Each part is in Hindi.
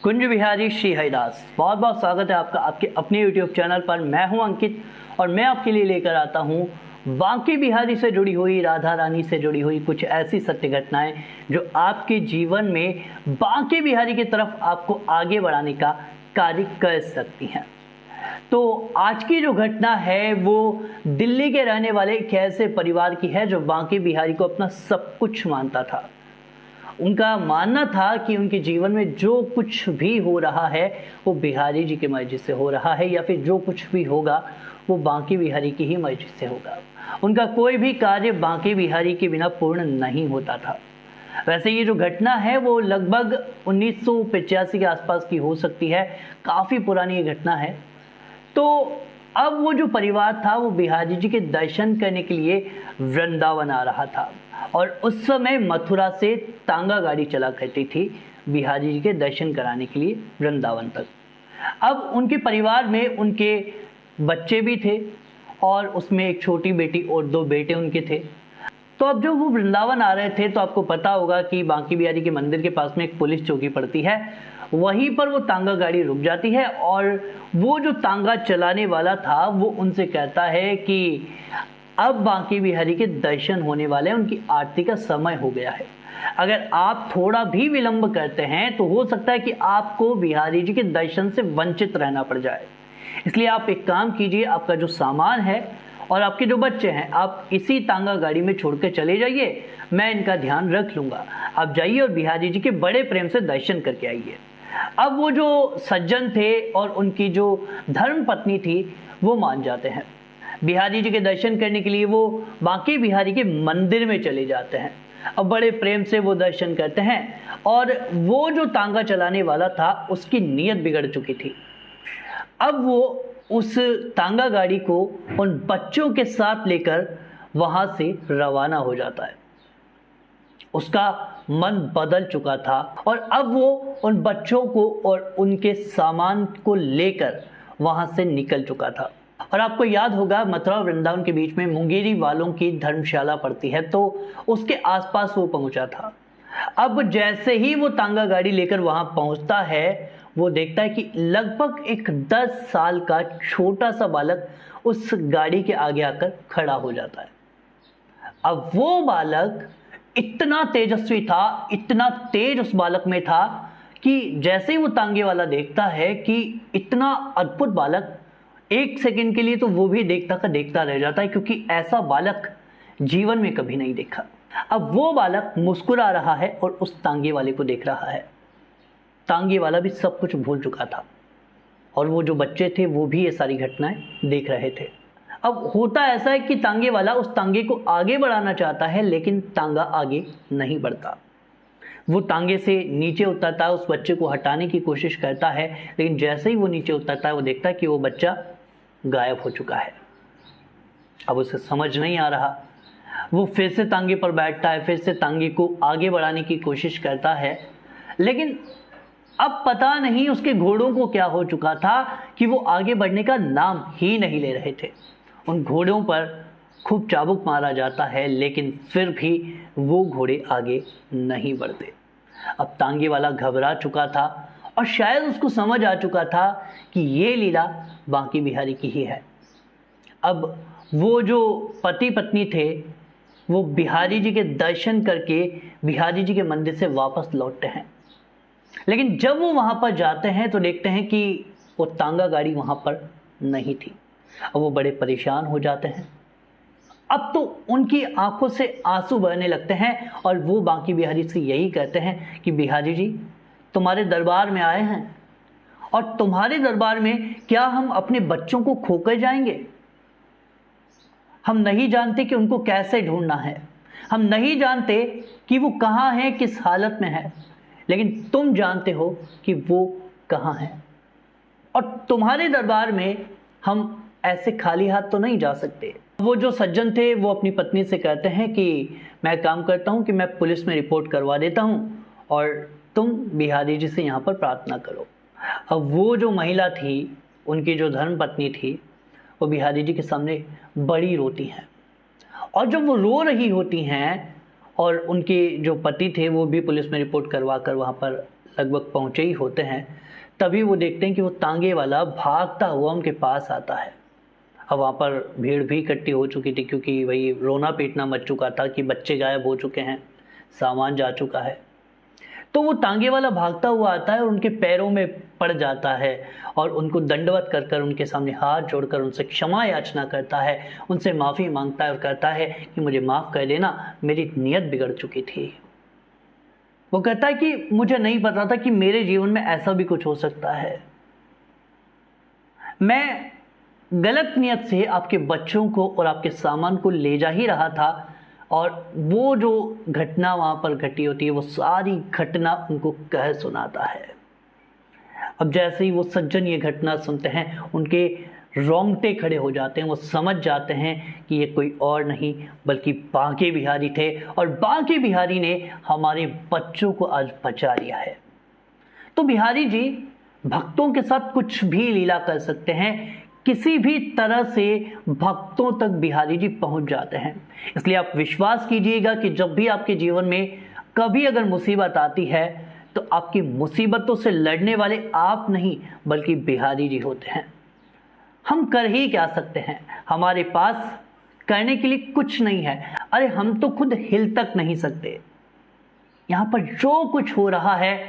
कुंज बिहारी श्री हरिदास, बहुत बहुत स्वागत है आपका आपके अपने यूट्यूब चैनल पर। मैं हूं अंकित और मैं आपके लिए लेकर आता हूं बांके बिहारी से जुड़ी हुई, राधा रानी से जुड़ी हुई कुछ ऐसी सत्य घटनाएं जो आपके जीवन में बांके बिहारी की तरफ आपको आगे बढ़ाने का कार्य कर सकती हैं। तो आज की जो घटना है वो दिल्ली के रहने वाले एक ऐसे परिवार की है जो बांके बिहारी को अपना सब कुछ मानता था। उनका मानना था कि उनके जीवन में जो कुछ भी हो रहा है वो बिहारी जी की मर्जी से हो रहा है, या फिर जो कुछ भी होगा वो बांके बिहारी की ही मर्जी से होगा। उनका कोई भी कार्य बांके बिहारी के बिना पूर्ण नहीं होता था। वैसे ये जो घटना है वो लगभग 1985 के आसपास की हो सकती है, काफ़ी पुरानी ये घटना है। तो अब वो जो परिवार था वो बिहारी जी के दर्शन करने के लिए वृंदावन आ रहा था और उस समय मथुरा से तांगा गाड़ी चला करती थी बिहारी जी के दर्शन कराने के लिए वृंदावन तक। अब उनके परिवार में उनके बच्चे भी थे और उसमें एक छोटी बेटी और 2 बेटे उनके थे। तो अब जब वो वृंदावन आ रहे थे तो आपको पता होगा कि बांके बिहारी के मंदिर के पास में एक पुलिस चौकी पड़ती है, वहीं पर वो तांगा गाड़ी रुक जाती है और वो जो तांगा चलाने वाला था वो उनसे कहता है कि अब बांके बिहारी के दर्शन होने वाले हैं, उनकी आरती का समय हो गया है। अगर आप थोड़ा भी विलंब करते हैं तो हो सकता है कि आपको बिहारी जी के दर्शन से वंचित रहना पड़ जाए। इसलिए आप एक काम कीजिए, आपका जो सामान है और आपके जो बच्चे हैं आप इसी तांगा गाड़ी में छोड़ के चले जाइए, मैं इनका ध्यान रख लूँगा। आप जाइए और बिहारी जी के बड़े प्रेम से दर्शन करके आइए। अब वो जो सज्जन थे और उनकी जो धर्म पत्नी थी वो मान जाते हैं। बिहारी जी के दर्शन करने के लिए वो बांके बिहारी के मंदिर में चले जाते हैं। अब बड़े प्रेम से वो दर्शन करते हैं और वो जो तांगा चलाने वाला था उसकी नीयत बिगड़ चुकी थी। अब वो उस तांगा गाड़ी को उन बच्चों के साथ लेकर वहां से रवाना हो जाता है। उसका मन बदल चुका था और अब वो उन बच्चों को और उनके सामान को लेकर वहां से निकल चुका था। और आपको याद होगा मथुरा और वृंदावन के बीच में मुंगेरी वालों की धर्मशाला पड़ती है, तो उसके आसपास वो पहुंचा था। अब जैसे ही वो तांगा गाड़ी लेकर वहां पहुंचता है वो देखता है कि लगभग एक 10 साल का छोटा सा बालक उस गाड़ी के आगे आकर खड़ा हो जाता है। अब वो बालक इतना तेजस्वी था, इतना तेज उस बालक में था कि जैसे ही वो तांगे वाला देखता है कि इतना अद्भुत बालक, 1 सेकंड के लिए तो वो भी देखता का देखता रह जाता है, क्योंकि ऐसा बालक जीवन में कभी नहीं देखा। अब वो बालक मुस्कुरा रहा है और उस तांगे वाले को देख रहा है। तांगे वाला भी सब कुछ भूल चुका था और वो जो बच्चे थे वो भी ये सारी घटनाएं देख रहे थे। अब होता ऐसा है कि तांगे वाला उस तांगे को आगे बढ़ाना चाहता है, लेकिन तांगा आगे नहीं बढ़ता। वो तांगे से नीचे उतरता है, उस बच्चे को हटाने की कोशिश करता है, लेकिन जैसे ही वो नीचे उतरता है वो देखता है कि वो बच्चा गायब हो चुका है। अब उसे समझ नहीं आ रहा। वो फिर से तांगे पर बैठता है, फिर से तांगे को आगे बढ़ाने की कोशिश करता है, लेकिन अब पता नहीं उसके घोड़ों को क्या हो चुका था कि वो आगे बढ़ने का नाम ही नहीं ले रहे थे। उन घोड़ों पर खूब चाबुक मारा जाता है, लेकिन फिर भी वो घोड़े आगे नहीं बढ़ते। अब तांगे वाला घबरा चुका था और शायद उसको समझ आ चुका था कि ये लीला बांके बिहारी की ही है। अब वो जो पति पत्नी थे वो बिहारी जी के दर्शन करके बिहारी जी के मंदिर से वापस लौटते हैं, लेकिन जब वो वहां पर जाते हैं तो देखते हैं कि वो तांगा गाड़ी वहां पर नहीं थी। अब वो बड़े परेशान हो जाते हैं। अब तो उनकी आंखों से आंसू बहने लगते हैं और वो बांके बिहारी से यही कहते हैं कि बिहारी जी, तुम्हारे दरबार में आए हैं और तुम्हारे दरबार में क्या हम अपने बच्चों को खोकर जाएंगे? हम नहीं जानते कि उनको कैसे ढूंढना है, हम नहीं जानते कि वो कहाँ हैं, किस हालत में है, लेकिन तुम जानते हो कि वो कहाँ हैं और तुम्हारे दरबार में हम ऐसे खाली हाथ तो नहीं जा सकते। वो जो सज्जन थे वो अपनी पत्नी से कहते हैं कि मैं काम करता हूँ कि मैं पुलिस में रिपोर्ट करवा देता हूँ और तुम बिहारी जी से यहाँ पर प्रार्थना करो। अब वो जो महिला थी, उनकी जो धर्म पत्नी थी, वो बिहारी जी के सामने बड़ी रोती हैं और जब वो रो रही होती हैं और उनके जो पति थे वो भी पुलिस में रिपोर्ट करवा कर वहाँ पर लगभग पहुँचे ही होते हैं, तभी वो देखते हैं कि वो तांगे वाला भागता हुआ उनके पास आता है। अब वहाँ पर भीड़ भी इकट्ठी हो चुकी थी, क्योंकि वही रोना पीटना मच चुका था कि बच्चे गायब हो चुके हैं, सामान जा चुका है। तो वो तांगे वाला भागता हुआ आता है और उनके पैरों में पड़ जाता है और उनको दंडवत कर कर उनके सामने हाथ जोड़कर उनसे क्षमा याचना करता है, उनसे माफ़ी मांगता है और कहता है कि मुझे माफ़ कर देना, मेरी नीयत बिगड़ चुकी थी। वो कहता है कि मुझे नहीं पता था कि मेरे जीवन में ऐसा भी कुछ हो सकता है। मैं गलत नियत से आपके बच्चों को और आपके सामान को ले जा ही रहा था, और वो जो घटना वहाँ पर घटी होती है वो सारी घटना उनको कह सुनाता है। अब जैसे ही वो सज्जन ये घटना सुनते हैं, उनके रोंगटे खड़े हो जाते हैं। वो समझ जाते हैं कि ये कोई और नहीं बल्कि बांके बिहारी थे, और बांके बिहारी ने हमारे बच्चों को आज बचा लिया है। तो बिहारी जी भक्तों के साथ कुछ भी लीला कर सकते हैं, किसी भी तरह से भक्तों तक बिहारी जी पहुंच जाते हैं। इसलिए आप विश्वास कीजिएगा कि जब भी आपके जीवन में कभी अगर मुसीबत आती है, तो आपकी मुसीबतों से लड़ने वाले आप नहीं बल्कि बिहारी जी होते हैं। हम कर ही क्या सकते हैं, हमारे पास करने के लिए कुछ नहीं है। अरे हम तो खुद हिल तक नहीं सकते। यहाँ पर जो कुछ हो रहा है,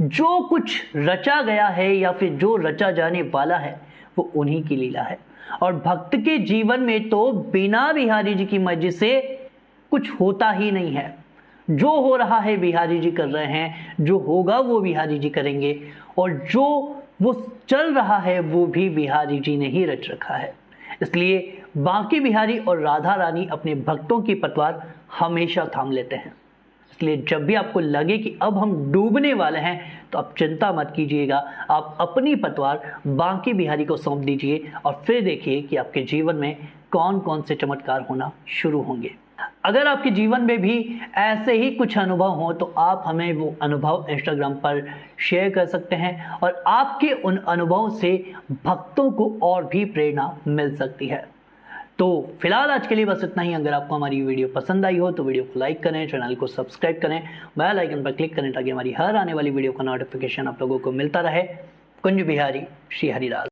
जो कुछ रचा गया है या फिर जो रचा जाने वाला है, वो उन्हीं की लीला है। और भक्त के जीवन में तो बिना बिहारी जी की मर्जी से कुछ होता ही नहीं है। जो हो रहा है बिहारी जी कर रहे हैं, जो होगा वो बिहारी जी करेंगे, और जो वो चल रहा है वो भी बिहारी जी ने ही रच रखा है। इसलिए बांके बिहारी और राधा रानी अपने भक्तों की पतवार हमेशा थाम लेते हैं। इसलिए जब भी आपको लगे कि अब हम डूबने वाले हैं, तो आप चिंता मत कीजिएगा, आप अपनी पतवार बांके बिहारी को सौंप दीजिए और फिर देखिए कि आपके जीवन में कौन कौन से चमत्कार होना शुरू होंगे। अगर आपके जीवन में भी ऐसे ही कुछ अनुभव हो, तो आप हमें वो अनुभव इंस्टाग्राम पर शेयर कर सकते हैं, और आपके उन अनुभवों से भक्तों को और भी प्रेरणा मिल सकती है। तो फिलहाल आज के लिए बस इतना ही। अगर आपको हमारी वीडियो पसंद आई हो तो वीडियो को लाइक करें, चैनल को सब्सक्राइब करें, बेल आइकन पर क्लिक करें ताकि हमारी हर आने वाली वीडियो का नोटिफिकेशन आप लोगों को मिलता रहे। कुंज बिहारी श्री हरिदास।